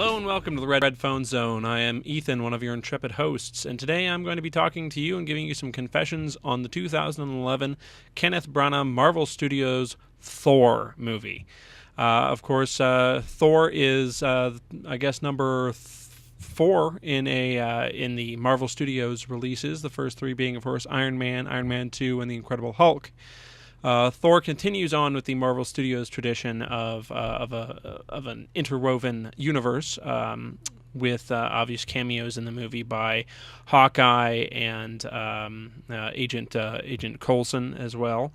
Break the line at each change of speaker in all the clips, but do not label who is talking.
Hello and welcome to the Red Phone Zone. I am Ethan, one of your intrepid hosts, and today I'm going to be talking to you and giving you some confessions on the 2011 Kenneth Branagh Marvel Studios Thor movie. Of course, Thor is, I guess, number 4 in the Marvel Studios releases. The first 3 being, of course, Iron Man, Iron Man 2, and the Incredible Hulk. Thor continues on with the Marvel Studios tradition of an interwoven universe, with obvious cameos in the movie by Hawkeye and Agent Coulson as well,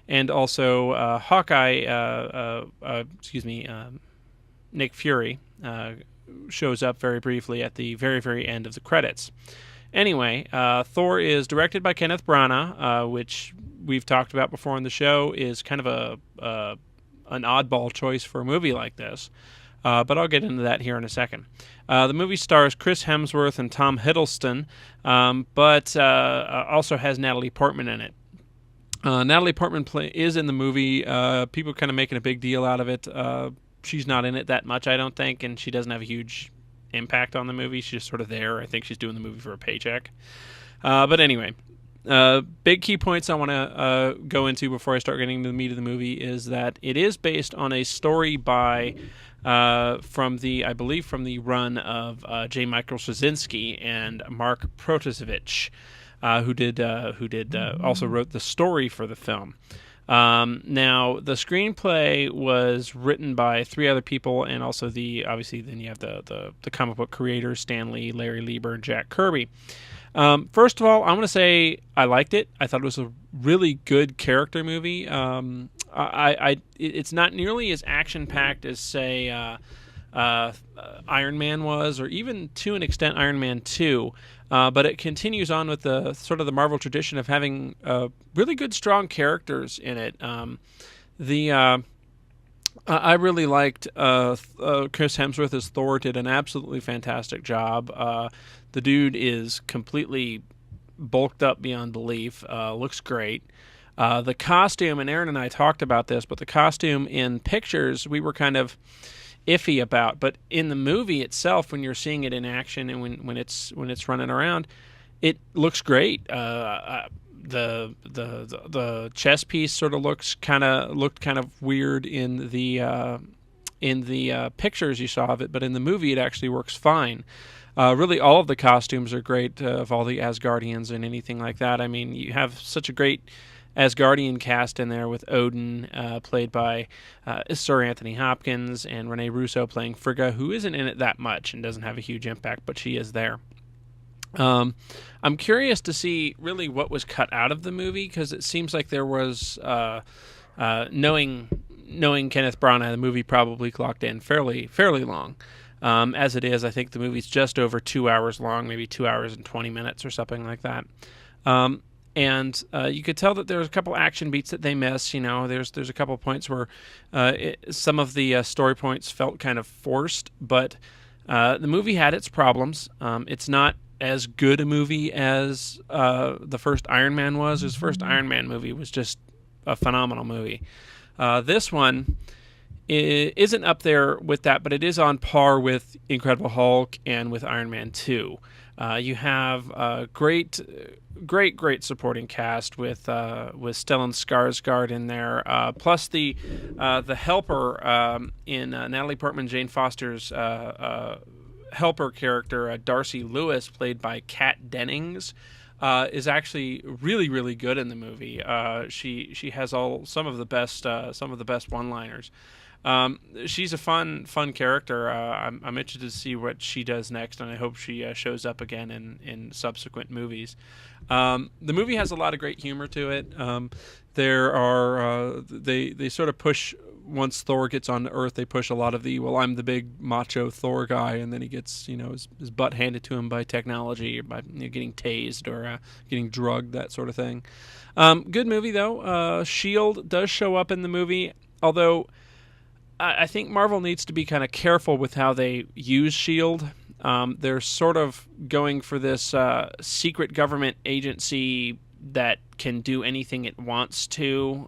and also Nick Fury shows up very briefly at the very end of the credits. Anyway, Thor is directed by Kenneth Branagh, which we've talked about before on the show is kind of an oddball choice for a movie like this. But I'll get into that here in a second. The movie stars Chris Hemsworth and Tom Hiddleston, but also has Natalie Portman in it. Natalie Portman is in the movie. People kind of making a big deal out of it. She's not in it that much, I don't think, and she doesn't have a huge impact on the movie. She's just sort of there. I think she's doing the movie for a paycheck. But anyway, big key points I want to go into before I start getting to the meat of the movie is that it is based on a story by from the run of J. Michael Straczynski and Mark Protasiewicz, who also wrote the story for the film. Now, the screenplay was written by 3 other people, and also then you have the comic book creators, Stan Lee, Larry Lieber, and Jack Kirby. First of all, I'm going to say I liked it. I thought it was a really good character movie. It's not nearly as action-packed as, say, Iron Man was, or even to an extent Iron Man 2. But it continues on with the sort of the Marvel tradition of having really good, strong characters in it. I really liked Chris Hemsworth as Thor. Did an absolutely fantastic job. The dude is completely bulked up beyond belief. Looks great. The costume, and Aaron and I talked about this, but the costume in pictures we were kind of iffy about, but in the movie itself, when you're seeing it in action and when it's running around, it looks great. The chest piece sort of looked kind of weird in the pictures you saw of it, but in the movie it actually works fine. Really, all of the costumes are great of all the Asgardians and anything like that. I mean, you have such a great Asgardian cast in there with Odin, played by Sir Anthony Hopkins, and Rene Russo playing Frigga, who isn't in it that much and doesn't have a huge impact, but she is there. I'm curious to see really what was cut out of the movie, because it seems like there was, knowing Kenneth Branagh, the movie probably clocked in fairly long. As it is, I think the movie's just over 2 hours long, maybe 2 hours and 20 minutes or something like that. And you could tell that there's a couple action beats that they miss. You know, there's a couple points where some of the story points felt kind of forced, but the movie had its problems. It's not as good a movie as the first Iron Man was. His first Iron Man movie was just a phenomenal movie. This one isn't up there with that, but it is on par with Incredible Hulk and with Iron Man 2. You have a great supporting cast with Stellan Skarsgård in there, plus the helper in Natalie Portman, Jane Foster's helper character, Darcy Lewis, played by Kat Dennings, is actually really good in the movie. She has some of the best one-liners. She's a fun character. I'm interested to see what she does next, and I hope she shows up again in subsequent movies. The movie has a lot of great humor to it. There are they sort of push, once Thor gets on Earth, they push a lot of I'm the big macho Thor guy, and then he gets his butt handed to him by technology, or by getting tased or getting drugged, that sort of thing. Good movie though. Shield does show up in the movie, although I think Marvel needs to be kind of careful with how they use S.H.I.E.L.D. They're sort of going for this secret government agency that can do anything it wants to.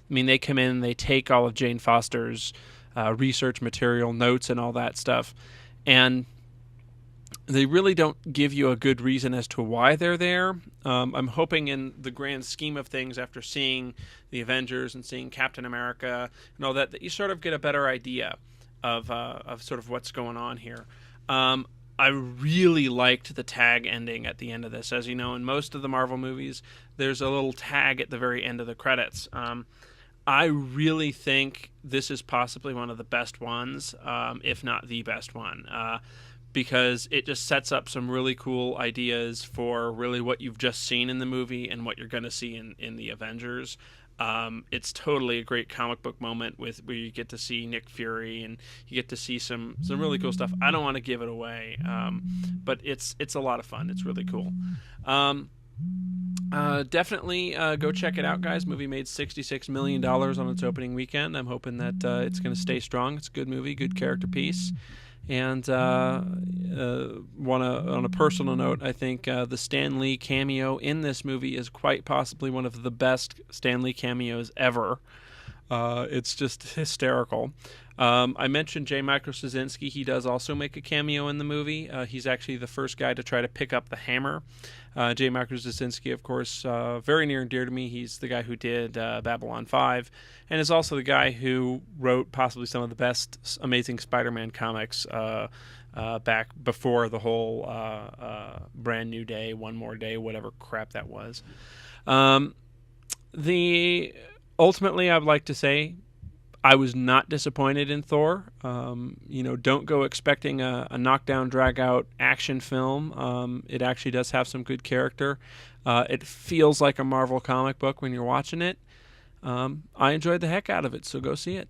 They come in, they take all of Jane Foster's research material, notes, and all that stuff. And they really don't give you a good reason as to why they're there. I'm hoping, in the grand scheme of things, after seeing the Avengers and seeing Captain America and all that, that you sort of get a better idea of sort of what's going on here. I really liked the tag ending at the end of this. As you know, in most of the Marvel movies, there's a little tag at the very end of the credits. I really think this is possibly one of the best ones, if not the best one, because it just sets up some really cool ideas for really what you've just seen in the movie and what you're going to see in the Avengers. It's totally a great comic book moment where you get to see Nick Fury and you get to see some really cool stuff. I don't want to give it away, but it's a lot of fun. It's really cool. Definitely go check it out, guys. Movie made $66 million on its opening weekend. I'm hoping that it's going to stay strong. It's a good movie, good character piece. And on a personal note, I think the Stan Lee cameo in this movie is quite possibly one of the best Stan Lee cameos ever. It's just hysterical. I mentioned J. Michael Straczynski. He does also make a cameo in the movie. He's actually the first guy to try to pick up the hammer. J. Michael Straczynski, of course, very near and dear to me. He's the guy who did Babylon 5, and is also the guy who wrote possibly some of the best Amazing Spider-Man comics back before the whole Brand New Day, One More Day, whatever crap that was. Ultimately, I'd like to say I was not disappointed in Thor. Don't go expecting a knockdown, drag-out action film. It actually does have some good character. It feels like a Marvel comic book when you're watching it. I enjoyed the heck out of it, so go see it.